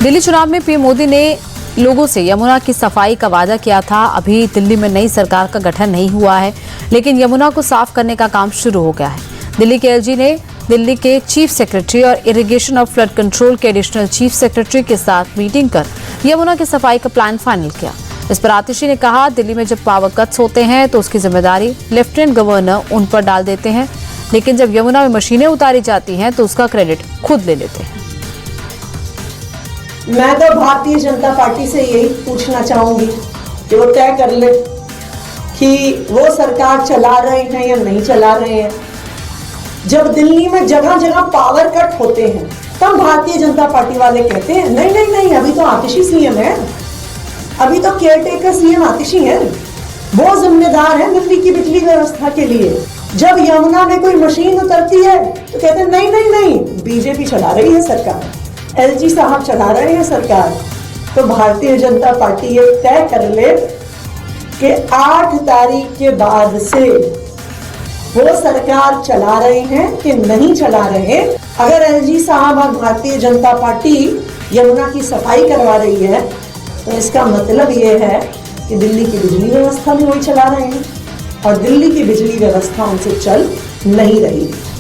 दिल्ली चुनाव में पीएम मोदी ने लोगों से यमुना की सफाई का वादा किया था। अभी दिल्ली में नई सरकार का गठन नहीं हुआ है, लेकिन यमुना को साफ करने का काम शुरू हो गया है। दिल्ली के एलजी ने दिल्ली के चीफ सेक्रेटरी और इरिगेशन और फ्लड कंट्रोल के एडिशनल चीफ सेक्रेटरी के साथ मीटिंग कर यमुना की सफाई का प्लान फाइनल किया। इस पर आतिशी ने कहा, दिल्ली में जब पावर कट्स होते हैं तो उसकी जिम्मेदारी लेफ्टिनेंट गवर्नर उन पर डाल देते हैं, लेकिन जब यमुना में मशीनें उतारी जाती हैं तो उसका क्रेडिट खुद ले लेते हैं। मैं तो भारतीय जनता पार्टी से यही पूछना चाहूंगी कि वो तय कर ले कि वो सरकार चला रहे हैं या नहीं चला रहे हैं। जब दिल्ली में जगह जगह पावर कट होते हैं तब भारतीय जनता पार्टी वाले कहते हैं नहीं नहीं नहीं, अभी तो आतिशी सीएम है, अभी तो केयरटेकर सीएम आतिशी है, वो जिम्मेदार है दिल्ली की बिजली व्यवस्था के लिए। जब यमुना में कोई मशीन उतरती है तो कहते हैं नहीं नहीं नहीं, बीजेपी चला रही है सरकार, एलजी साहब चला रहे हैं सरकार। तो भारतीय जनता पार्टी ये तय कर ले कि 8 तारीख के बाद से वो सरकार चला रहे हैं कि नहीं चला रहे। अगर एलजी साहब और भारतीय जनता पार्टी यमुना की सफाई करवा रही है तो इसका मतलब ये है कि दिल्ली की बिजली व्यवस्था भी वही चला रहे हैं और दिल्ली की बिजली व्यवस्था उनसे चल नहीं रही है।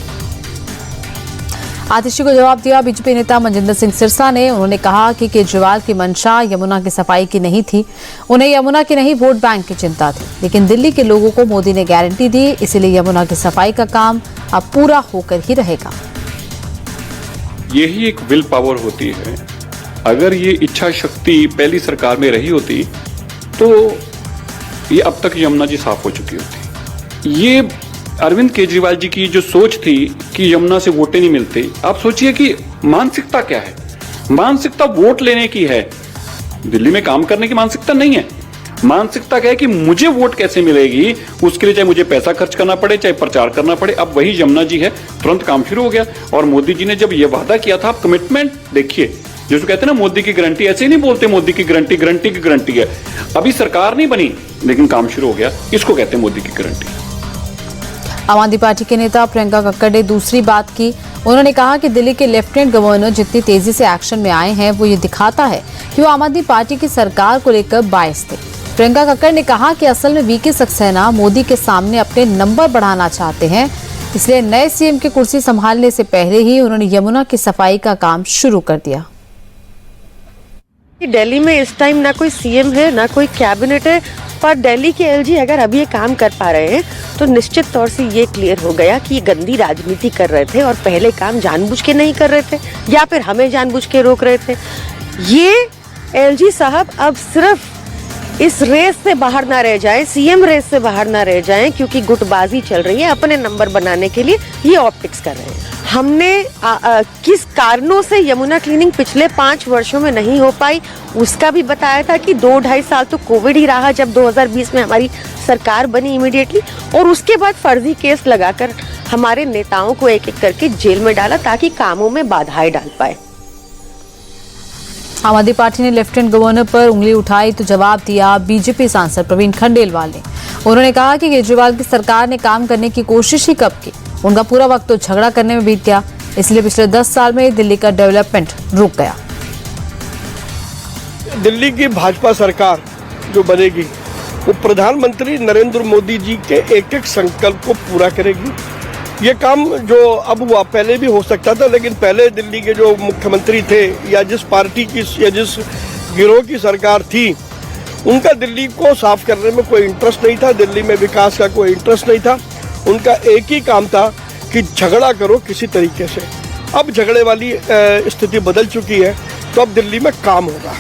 आतिशी को जवाब दिया बीजेपी नेता मनजिंदर सिंह सिरसा ने। उन्होंने कहा कि केजरीवाल की मंशा यमुना की सफाई की नहीं थी, उन्हें यमुना की नहीं वोट बैंक की चिंता थी, लेकिन दिल्ली के लोगों को मोदी ने गारंटी दी, इसीलिए यमुना की सफाई का काम अब पूरा होकर ही रहेगा। यही एक विल पावर होती है। अगर ये इच्छा शक्ति पहली सरकार में रही होती तो ये अब तक यमुना जी साफ हो चुकी होती। ये अरविंद केजरीवाल जी की जो सोच थी कि यमुना से वोटें नहीं मिलती, आप सोचिए कि मानसिकता क्या है। मानसिकता वोट लेने की है, दिल्ली में काम करने की मानसिकता नहीं है। मानसिकता क्या है कि मुझे वोट कैसे मिलेगी, उसके लिए चाहे मुझे पैसा खर्च करना पड़े, चाहे प्रचार करना पड़े। अब वही यमुना जी है, तुरंत काम शुरू हो गया। और मोदी जी ने जब ये वादा किया था, आप कमिटमेंट देखिए, जिसको कहते हैं ना मोदी की गारंटी, ऐसे ही नहीं बोलते मोदी की गारंटी, गारंटी की गारंटी है। अभी सरकार नहीं बनी लेकिन काम शुरू हो गया, इसको कहते हैं मोदी की गारंटी। आम आदमी पार्टी के नेता प्रियंका कक्कड़ ने दूसरी बात की। उन्होंने कहा कि दिल्ली के लेफ्टिनेंट गवर्नर जितनी तेजी से एक्शन में आए हैं वो ये दिखाता है कि वो आम आदमी पार्टी की सरकार को लेकर बायस थे। प्रियंका कक्कड़ ने कहा कि असल में वीके सक्सेना मोदी के सामने अपने नंबर बढ़ाना चाहते हैं, इसलिए नए सीएम की कुर्सी संभालने से पहले ही उन्होंने यमुना की सफाई का काम शुरू कर दिया। दिल्ली में इस टाइम ना कोई सीएम है ना कोई कैबिनेट है, पर दिल्ली के एलजी अगर अभी ये काम कर पा रहे हैं तो निश्चित तौर से ये क्लियर हो गया कि ये गंदी राजनीति कर रहे थे और पहले काम जानबूझ के नहीं कर रहे थे या फिर हमें जानबूझ के रोक रहे थे। ये एलजी साहब अब सिर्फ इस रेस से बाहर ना रह जाए, सीएम रेस से बाहर ना रह जाएं, क्योंकि गुटबाजी चल रही है, अपने नंबर बनाने के लिए ये ऑप्टिक्स कर रहे हैं। हमने किस कारणों से यमुना क्लीनिंग पिछले 5 वर्षों में नहीं हो पाई उसका भी बताया था कि 2-2.5 साल तो कोविड ही रहा, जब 2020 में हमारी सरकार बनी इमीडिएटली, और उसके बाद फर्जी केस लगाकर हमारे नेताओं को एक एक करके जेल में डाला ताकि कामों में बाधाएं डाल पाए। आम आदमी पार्टी ने लेफ्टिनेंट गवर्नर पर उंगली उठाई तो जवाब दिया बीजेपी सांसद प्रवीण खंडेलवाल ने। उन्होंने कहा कि केजरीवाल की सरकार ने काम करने की कोशिश ही कब की, उनका पूरा वक्त तो झगड़ा करने में बीत गया, इसलिए पिछले 10 साल में दिल्ली का डेवलपमेंट रुक गया। दिल्ली की भाजपा सरकार जो बनेगी वो प्रधानमंत्री नरेंद्र मोदी जी के एक एक संकल्प को पूरा करेगी। ये काम जो अब हुआ पहले भी हो सकता था, लेकिन पहले दिल्ली के जो मुख्यमंत्री थे या जिस पार्टी की या जिस गिरोह की सरकार थी, उनका दिल्ली को साफ करने में कोई इंटरेस्ट नहीं था, दिल्ली में विकास का कोई इंटरेस्ट नहीं था। उनका एक ही काम था कि झगड़ा करो किसी तरीके से। अब झगड़े वाली स्थिति बदल चुकी है, तो अब दिल्ली में काम होगा।